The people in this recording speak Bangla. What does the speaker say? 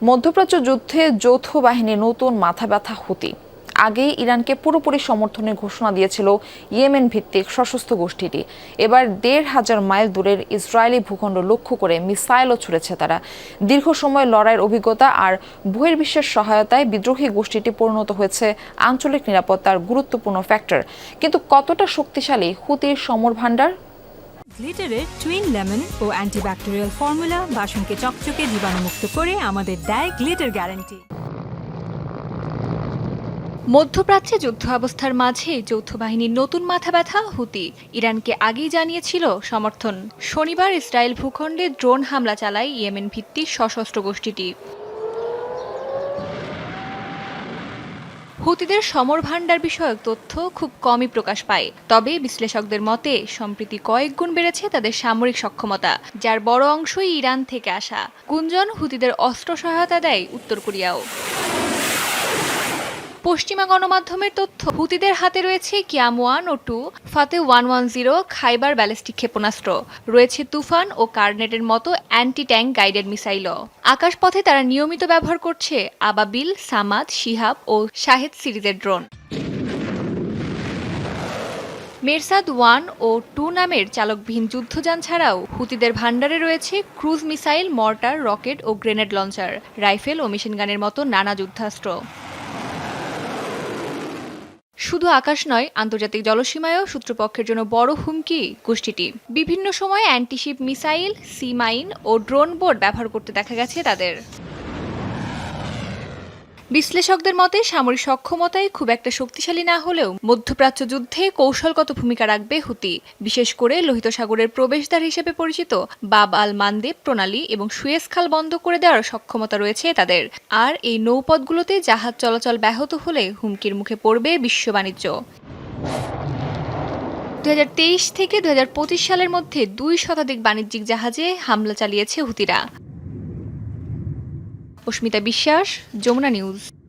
মধ্যপ্রাচ্য যুদ্ধে যৌথ বাহিনীর নতুন মাথাব্যথা হুতি। আগেই ইরানকে পুরোপুরি সমর্থনের ঘোষণা দিয়েছিল ইয়েমেন ভিত্তিক সশস্ত্র গোষ্ঠীটি। এবার ১৫০০ মাইল দূরের ইসরায়েলি ভূখণ্ড লক্ষ্য করে মিসাইলও ছুড়েছে তারা। দীর্ঘ সময় লড়াইয়ের অভিজ্ঞতা আর বহির্বিশ্বের সহায়তায় বিদ্রোহী গোষ্ঠীটি পরিণত হয়েছে আঞ্চলিক নিরাপত্তার গুরুত্বপূর্ণ ফ্যাক্টর। কিন্তু কতটা শক্তিশালী হুতির সমর ভান্ডার? গ্লিটারের টুইন লেমন ও অ্যান্টিব্যাকটেরিয়াল ফর্মুলা বাসনকে চকচকে জীবাণুমুক্ত করে আমাদের দেয় গ্লিটার গ্যারান্টি। মধ্যপ্রাচ্যে যুদ্ধাবস্থার মাঝে যৌথ বাহিনীর নতুন মাথাব্যথা হুতি। ইরানকে আগেই জানিয়েছিল সমর্থন। শনিবার ইসরায়েল ভূখণ্ডে ড্রোন হামলা চালায় ইয়েমেন ভিত্তিক সশস্ত্র গোষ্ঠীটি। হুতিদের সমর ভান্ডার বিষয়ক তথ্য খুব কমই প্রকাশ পায়। তবে বিশ্লেষকদের মতে সম্প্রতি কয়েক গুণ বেড়েছে তাদের সামরিক সক্ষমতা, যার বড় অংশই ইরান থেকে আসা। গুঞ্জন, হুতিদের অস্ত্র সহায়তা দেয় উত্তর কোরিয়াও। পশ্চিমা গণমাধ্যমের তথ্য, হুতিদের হাতে রয়েছে কিয়াম 1 ও 2, ফাতে 110 খাইবার ব্যালিস্টিক ক্ষেপণাস্ত্র, রয়েছে তুফান ও কার্নেটের মতো অ্যান্টি ট্যাঙ্ক গাইডেড মিসাইলও। আকাশপথে তারা নিয়মিত ব্যবহার করছে আবাবিল, সামাদ, শিহাব ও শাহেদ সিরিজের ড্রোন। মেরসাদ 1 ও 2 নামের চালকবিহীন যুদ্ধযান ছাড়াও হুতিদের ভান্ডারে রয়েছে ক্রুজ মিসাইল, মর্টার, রকেট ও গ্রেনেড লঞ্চার, রাইফেল ও মেশিনগানের মতো নানা যুদ্ধাস্ত্র। শুধু আকাশ নয়, আন্তর্জাতিক জলসীমায়ও শত্রুপক্ষের জন্য বড় হুমকি গোষ্ঠীটি। বিভিন্ন সময়ে অ্যান্টিশিপ মিসাইল, সি মাইন ও ড্রোন বোট ব্যবহার করতে দেখা গেছে তাদের। বিশ্লেষকদের মতে সামরিক সক্ষমতায় খুব একটা শক্তিশালী না হলেও মধ্যপ্রাচ্য যুদ্ধে কৌশলগত ভূমিকা রাখবে হুতি, বিশেষ করে লোহিত সাগরের প্রবেশদ্বার হিসেবে পরিচিত বাব আল মানদেব প্রণালী এবং সুয়েজ খাল বন্ধ করে দেওয়ার সক্ষমতা রয়েছে তাদের। আর এই নৌপথগুলোতে জাহাজ চলাচল ব্যাহত হলে হুমকির মুখে পড়বে বিশ্ব বাণিজ্য। ২০২৩ থেকে ২০২৫ সালের মধ্যে ২ শতাধিক বাণিজ্যিক জাহাজে হামলা চালিয়েছে হুতিরা। অস্মিতা বিশ্বাস, যমুনা নিউজ।